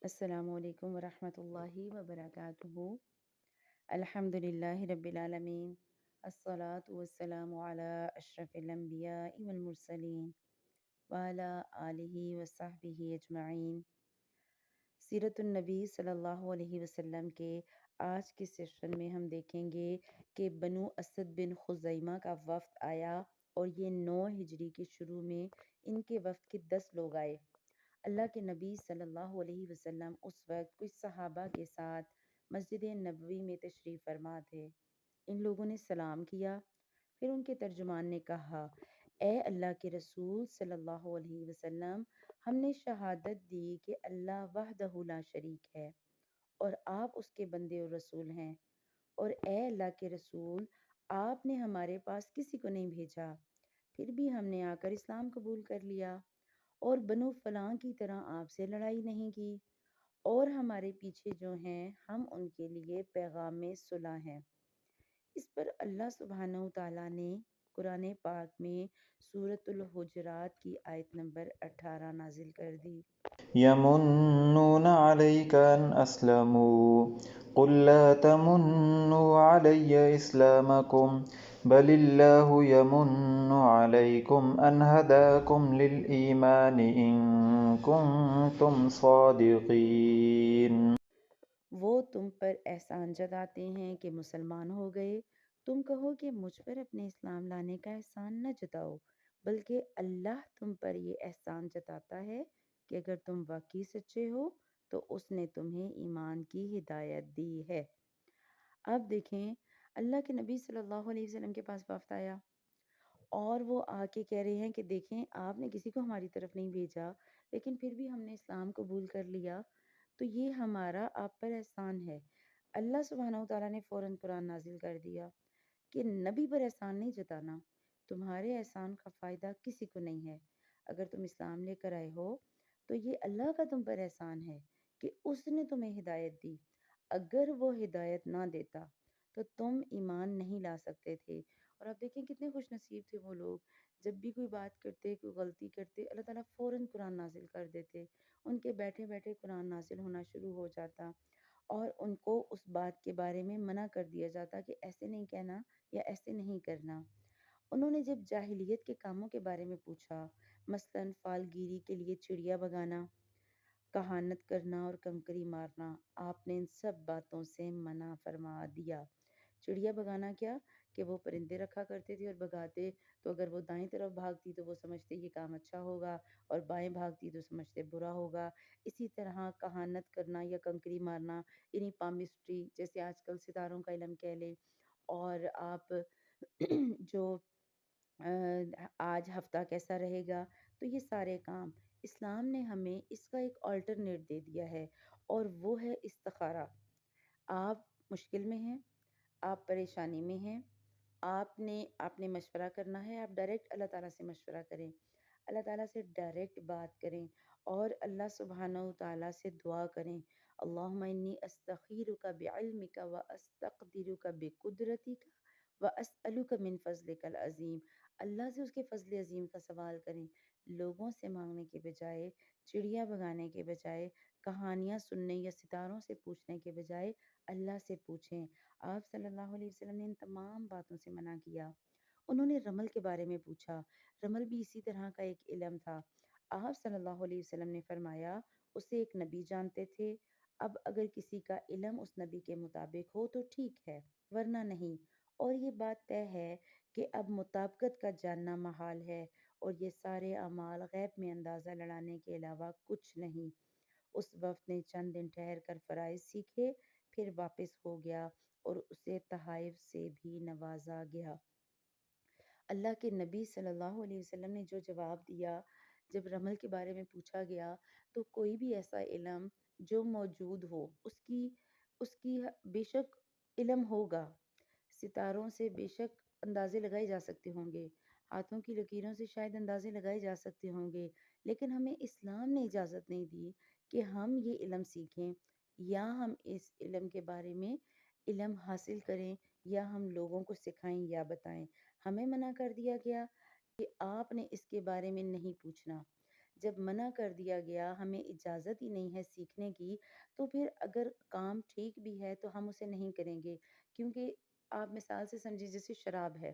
السلام علیکم ورحمۃ اللہ وبرکاتہ۔ الحمد للہ رب العالمین، الصلاۃ والسلام علی اشرف الانبیاء والمرسلین وعلی آلہ وصحبہ اجمعین۔ سیرت النبی صلی اللہ علیہ وسلم کے آج کے سیشن میں ہم دیکھیں گے کہ بنو اسد بن خزیمہ کا وفد آیا اور یہ 9 ہجری کے شروع میں ان کے وفد کے 10 لوگ آئے۔ اللہ کے نبی صلی اللہ علیہ وسلم اس وقت کچھ صحابہ کے ساتھ مسجد نبوی میں تشریف فرما تھے۔ ان لوگوں نے سلام کیا، پھر ان کے ترجمان نے کہا: اے اللہ کے رسول صلی اللہ علیہ وسلم، ہم نے شہادت دی کہ اللہ وحدہ لا شریک ہے اور آپ اس کے بندے اور رسول ہیں، اور اے اللہ کے رسول، آپ نے ہمارے پاس کسی کو نہیں بھیجا، پھر بھی ہم نے آ کر اسلام قبول کر لیا اور بنو فلاں کی طرح آپ سے لڑائی نہیں کی، اور ہمارے پیچھے جو ہیں ہم ان کے لیے پیغام میں صلح ہیں۔ اس پر اللہ سبحانہ و تعالیٰ نے قرآن پاک میں سورۃ الحجرات کی آیت نمبر 18 نازل کر دی۔ يمنون عليك أن أسلموا قل لا تمنوا علي إسلامكم بل الله يمن عليكم أن هداكم للإيمان إن كنتم صادقين۔ وہ تم پر احسان جتاتے ہیں کہ مسلمان ہو گئے، تم کہو کہ مجھ پر اپنے اسلام لانے کا احسان نہ جتاؤ، بلکہ اللہ تم پر یہ احسان جتاتا ہے کہ اگر تم واقعی سچے ہو تو اس نے تمہیں ایمان کی ہدایت دی ہے۔ اب دیکھیں، اللہ کے نبی صلی اللہ علیہ وسلم کے پاس وفد آیا اور وہ آ کے کہہ رہے ہیں کہ دیکھیں، آپ نے کسی کو ہماری طرف نہیں بھیجا، لیکن پھر بھی ہم نے اسلام قبول کر لیا، تو یہ ہمارا آپ پر احسان ہے۔ اللہ سبحانہ و تعالیٰ نے فوراً قرآن نازل کر دیا کہ نبی پر احسان نہیں جتانا، تمہارے احسان کا فائدہ کسی کو نہیں ہے۔ اگر تم اسلام لے کر آئے ہو تو یہ اللہ کا تم پر احسان ہے کہ اس نے تمہیں ہدایت دی، اگر وہ ہدایت نہ دیتا تو تم ایمان نہیں لا سکتے تھے۔ اور آپ دیکھیں کتنے خوش نصیب تھے وہ لوگ، جب بھی کوئی بات کرتے، کوئی غلطی کرتے، اللہ تعالیٰ فوراً قرآن نازل کر دیتے، ان کے بیٹھے بیٹھے قرآن نازل ہونا شروع ہو جاتا اور ان کو اس بات کے بارے میں منع کر دیا جاتا کہ ایسے نہیں کہنا یا ایسے نہیں کرنا۔ انہوں نے جب جاہلیت کے کاموں کے بارے میں پوچھا، مثلاً فالگیری کے لیے چڑیا بگانا، کہانت کرنا اور کنکری مارنا، آپ نے ان سب باتوں سے منع فرما دیا۔ چڑیا بگانا کیا کہ وہ پرندے رکھا کرتے تھے اور بگاتے تو اگر وہ دائیں طرف بھاگتی تو وہ سمجھتے یہ کام اچھا ہوگا، اور بائیں بھاگتی تو سمجھتے برا ہوگا۔ اسی طرح کہانت کرنا یا کنکری مارنا، یعنی پامسٹری، جیسے آج کل ستاروں کا علم کہہ لیں، اور آپ جو آج ہفتہ کیسا رہے گا، تو یہ سارے کام اسلام نے ہمیں اس کا ایک آلٹرنیٹ دے دیا ہے، اور وہ ہے استخارہ۔ آپ مشکل میں ہیں، آپ پریشانی میں ہیں، آپ نے مشورہ کرنا ہے، آپ ڈائریکٹ اللہ تعالیٰ سے مشورہ کریں، اللہ تعالیٰ سے ڈائریکٹ بات کریں اور اللہ سبحانہ و تعالیٰ سے دعا کریں: اللہم انی استخیرک بعلمک و استقدرک بقدرتک و اسألک من فضلک العظیم۔ اللہ سے اس کے فضل عظیم کا سوال کریں، لوگوں سے مانگنے کے بجائے، چڑیا بگانے کے بجائے، کہانیاں سننے یا ستاروں سے پوچھنے کے بجائے اللہ سے پوچھیں۔ آپ صلی اللہ علیہ وسلم نے ان تمام باتوں سے منع کیا۔ انہوں نے رمل کے بارے میں پوچھا، رمل بھی اسی طرح کا ایک علم تھا۔ آپ صلی اللہ علیہ وسلم نے فرمایا اسے ایک نبی جانتے تھے، اب اگر کسی کا علم اس نبی کے مطابق ہو تو ٹھیک ہے، ورنہ نہیں۔ اور یہ بات طے ہے کہ اب مطابقت کا جاننا محال ہے، اور یہ سارے اعمال غیب میں اندازہ لڑانے کے علاوہ کچھ نہیں۔ اس وقت نے چند دن ٹھہر کر فرائض سیکھے، پھر واپس ہو گیا اور اسے تحائف سے بھی نوازا گیا۔ اللہ کے نبی صلی اللہ علیہ وسلم نے جو جواب دیا جب رمل کے بارے میں پوچھا گیا، تو کوئی بھی ایسا علم جو موجود ہو، اس کی بے شک علم ہوگا، ستاروں سے بے شک اندازے لگائے جا سکتے ہوں گے، ہاتھوں کی لکیروں سے شاید اندازے لگائے جا سکتے ہوں گے، لیکن ہمیں اسلام نے اجازت نہیں دی کہ ہم یہ علم سیکھیں یا ہم اس علم کے بارے میں علم حاصل کریں یا ہم لوگوں کو سکھائیں یا بتائیں۔ ہمیں منع کر دیا گیا کہ آپ نے اس کے بارے میں نہیں پوچھنا۔ جب منع کر دیا گیا، ہمیں اجازت ہی نہیں ہے سیکھنے کی، تو پھر اگر کام ٹھیک بھی ہے تو ہم اسے نہیں کریں گے، کیونکہ آپ مثال سے سمجھیے جیسے شراب ہے،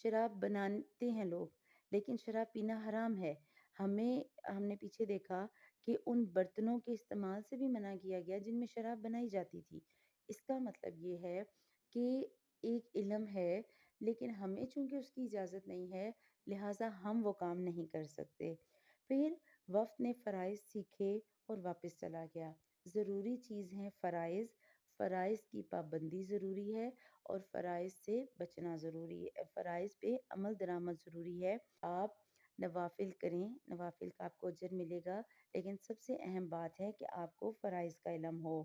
شراب بناتے ہیں لوگ، لیکن شراب پینا حرام ہے۔ ہم نے پیچھے دیکھا کہ ان برتنوں کے استعمال سے بھی منع کیا گیا جن میں شراب بنائی جاتی تھی۔ اس کا مطلب یہ ہے کہ ایک علم ہے، لیکن ہمیں چونکہ اس کی اجازت نہیں ہے، لہٰذا ہم وہ کام نہیں کر سکتے۔ پھر وفد نے فرائض سیکھے اور واپس چلا گیا۔ ضروری چیز ہیں فرائض، فرائض کی پابندی ضروری ہے اور فرائض سے بچنا ضروری ہے، فرائض پہ عمل درآمد ضروری ہے۔ آپ نوافل کریں، نوافل کا آپ کو اجر ملے گا، لیکن سب سے اہم بات ہے کہ آپ کو فرائض کا علم ہو۔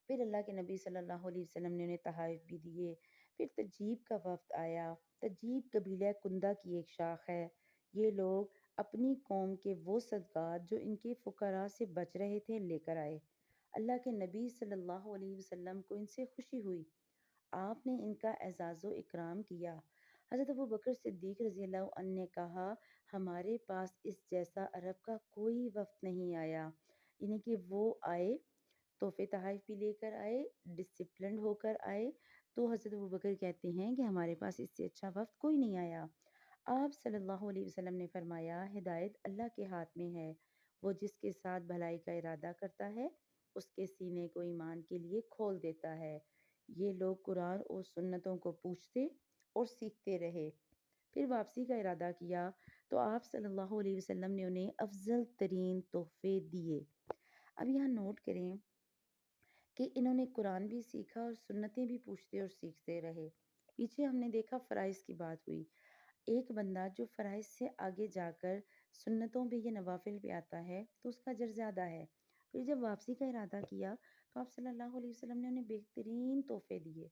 پھر اللہ کے نبی صلی اللہ علیہ وسلم نے انہیں تحائف بھی دیے۔ پھر تجیب کا وفد آیا۔ تجیب قبیلہ کندہ کی ایک شاخ ہے۔ یہ لوگ اپنی قوم کے وہ صدقات جو ان کے فقراء سے بچ رہے تھے لے کر آئے۔ اللہ کے نبی صلی اللہ علیہ وسلم کو ان سے خوشی ہوئی۔ آپ نے ان کا اعزاز و اکرام کیا۔ حضرت ابوبکر صدیق رضی اللہ عنہ نے کہا، ہمارے پاس اس جیسا عرب کا کوئی وفد نہیں آیا، یعنی کہ وہ آئے، تحفے تحائف بھی لے کر آئے، ڈسپلنڈ ہو کر آئے، تو حضرت ابوبکر کہتے ہیں کہ ہمارے پاس اس سے اچھا وقت کوئی نہیں آیا۔ آپ صلی اللہ علیہ وسلم نے فرمایا، ہدایت اللہ کے ہاتھ میں ہے، وہ جس کے ساتھ بھلائی کا ارادہ کرتا ہے اس کے سینے کو ایمان کے لیے کھول دیتا ہے۔ یہ لوگ قرآن اور سنتوں کو پوچھتے اور سیکھتے رہے۔ پھر واپسی کا ارادہ کیا تو آپ صلی اللہ علیہ وسلم نے انہیں افضل ترین تحفے دیے۔ اب یہاں نوٹ کریں کہ انہوں نے قرآن بھی سیکھا اور سنتیں بھی پوچھتے اور سیکھتے رہے۔ پیچھے ہم نے دیکھا فرائض کی بات ہوئی۔ ایک بندہ جو فرائض سے آگے جا کر سنتوں پہ یا نوافل پہ آتا ہے تو اس کا اجر زیادہ ہے۔ پھر جب واپسی کا ارادہ کیا تو آپ صلی اللہ علیہ وسلم نے انہیں بہترین تحفے دیے۔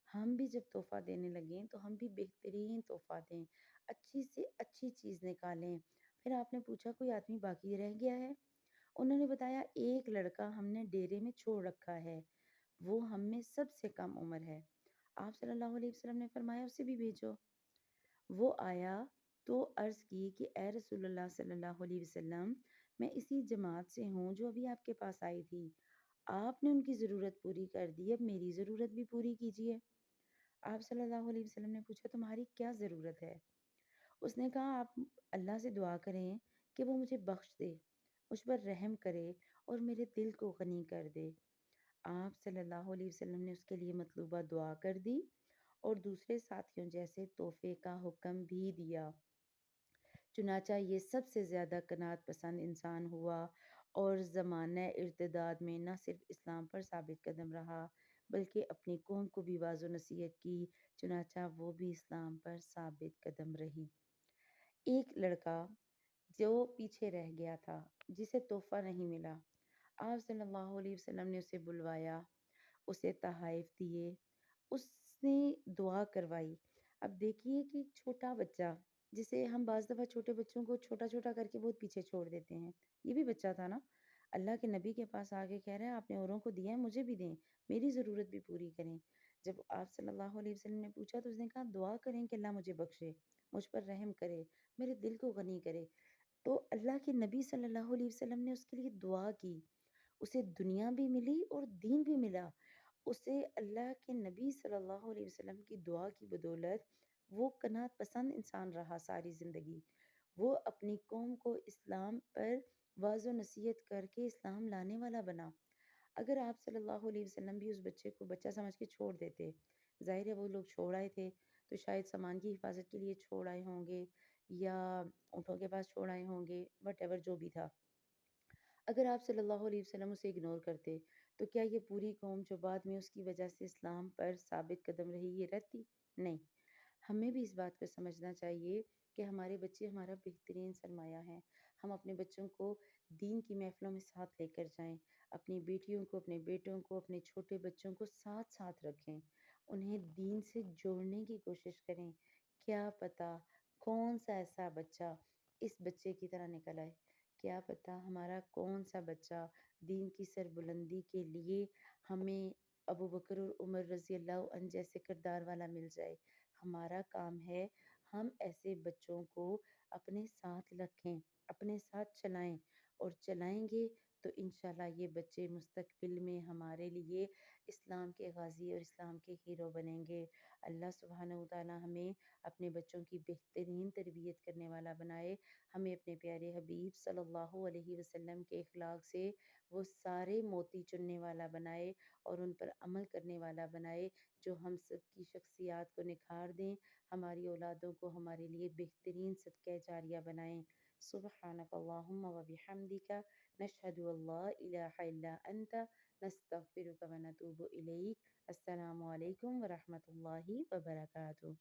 ہم بھی جب تحفہ دینے لگیں تو ہم بھی بہترین تحفہ دیں، اچھی سے اچھی چیز نکالیں۔ پھر آپ نے پوچھا کوئی آدمی باقی رہ گیا ہے؟ انہوں نے بتایا ایک لڑکا ہم نے ڈیرے میں چھوڑ رکھا ہے، وہ ہم میں سب سے کم عمر ہے۔ آپ صلی اللہ علیہ وسلم نے فرمایا اسے بھی بھیجو۔ وہ آیا تو عرض کی کہ اے رسول اللہ صلی اللہ علیہ وسلم، میں اسی جماعت سے ہوں جو ابھی آپ کے پاس آئی تھی، آپ نے ان کی ضرورت پوری کر دی، اب میری ضرورت بھی پوری کیجیے۔ آپ صلی اللہ علیہ وسلم نے پوچھا تمہاری کیا ضرورت ہے؟ اس نے کہا آپ اللہ سے دعا کریں کہ وہ مجھے بخش دے، مجھ پر رحم کرے اور میرے دل کو غنی کر دے۔ آپ صلی اللہ علیہ وسلم نے اس کے لیے مطلوبہ دعا کر دی اور دوسرے ساتھیوں جیسے تحفے کا حکم بھی دیا۔ چنانچہ یہ سب سے زیادہ قناعت پسند انسان ہوا اور زمانہ ارتداد میں نہ صرف اسلام پر ثابت قدم رہا بلکہ اپنی قوم کو بھی واضح نصیحت کی، چنانچہ وہ بھی اسلام پر ثابت قدم رہی۔ ایک لڑکا جو پیچھے رہ گیا تھا، جسے تحفہ نہیں ملا، آپ صلی اللہ علیہ وسلم نے اسے بلوایا، اسے تحائف دیے، اس نے دعا کروائی۔ اب دیکھیے کہ ایک چھوٹا بچہ، جسے ہم بعض دفعہ چھوٹے بچوں کو چھوٹا چھوٹا کر کے بہت پیچھے چھوڑ دیتے ہیں، یہ بھی بچہ تھا نا، اللہ کے نبی کے پاس آگے کہہ رہا ہے آپ نے اوروں کو دیا ہے مجھے بھی دیں، میری ضرورت بھی پوری کریں۔ جب آپ صلی اللہ علیہ وسلم نے پوچھا تو اس نے کہا دعا کریں کہ اللہ مجھے بخشے، مجھ پر رحم کرے، میرے دل کو غنی کرے۔ تو اللہ کے نبی صلی اللہ علیہ وسلم نے اس کے لیے دعا کی، اسے دنیا بھی ملی اور دین بھی ملا۔ اسے اللہ کے نبی صلی اللہ علیہ وسلم کی دعا کی بدولت وہ قناعت پسند انسان رہا ساری زندگی۔ وہ اپنی قوم کو اسلام پر واضح و نصیحت کر کے اسلام لانے والا بنا۔ اگر آپ صلی اللہ علیہ وسلم بھی اس بچے کو بچہ سمجھ کے چھوڑ دیتے، ظاہر ہے وہ لوگ چھوڑ آئے تھے تو شاید سامان کی حفاظت کے لیے چھوڑ آئے ہوں گے یا اونٹوں کے پاس چھوڑ آئے ہوں گے، وٹ ایور جو بھی تھا۔ اگر آپ صلی اللہ علیہ وسلم اسے اگنور کرتے تو کیا یہ پوری قوم جو بعد میں اس کی وجہ سے اسلام پر ثابت قدم رہی یہ رہتی؟ نہیں۔ ہمیں بھی اس بات کو سمجھنا چاہیے کہ ہمارے بچے ہمارا بہترین سرمایہ ہیں۔ ہم اپنے بچوں کو دین کی محفلوں میں ساتھ لے کر جائیں، اپنی بیٹیوں کو، اپنے بیٹوں کو، اپنے چھوٹے بچوں کو ساتھ ساتھ رکھیں، انہیں دین سے جوڑنے کی کوشش کریں۔ کیا پتہ کون سا ایسا بچہ اس بچے کی طرح نکل آئے، کیا پتہ ہمارا کون سا بچہ دین کی سربلندی کے لیے ہمیں ابو بکر اور عمر رضی اللہ عنہ جیسے کردار والا مل جائے۔ ہمارا کام ہے ہم ایسے بچوں کو اپنے ساتھ رکھیں، اپنے ساتھ چلائیں، اور چلائیں گے تو انشاءاللہ یہ بچے مستقبل میں ہمارے لیے اسلام کے غازی اور اسلام کے ہیرو بنیں گے۔ اللہ سبحانہ و تعالی ہمیں اپنے بچوں کی بہترین تربیت کرنے والا بنائے، ہمیں اپنے پیارے حبیب صلی اللہ علیہ وسلم کے اخلاق سے وہ سارے موتی چننے والا بنائے اور ان پر عمل کرنے والا بنائے، جو ہم سب کی شخصیات کو نکھار دیں، ہماری اولادوں کو ہمارے لیے بہترین صدقہ جاریہ بنائیں۔ سبحانک اللہم و بحمدک، نشہد ان لا الہ الا انت، نستغفرک و نتوب الیک۔ السلام علیکم ورحمۃ اللہ وبرکاتہ۔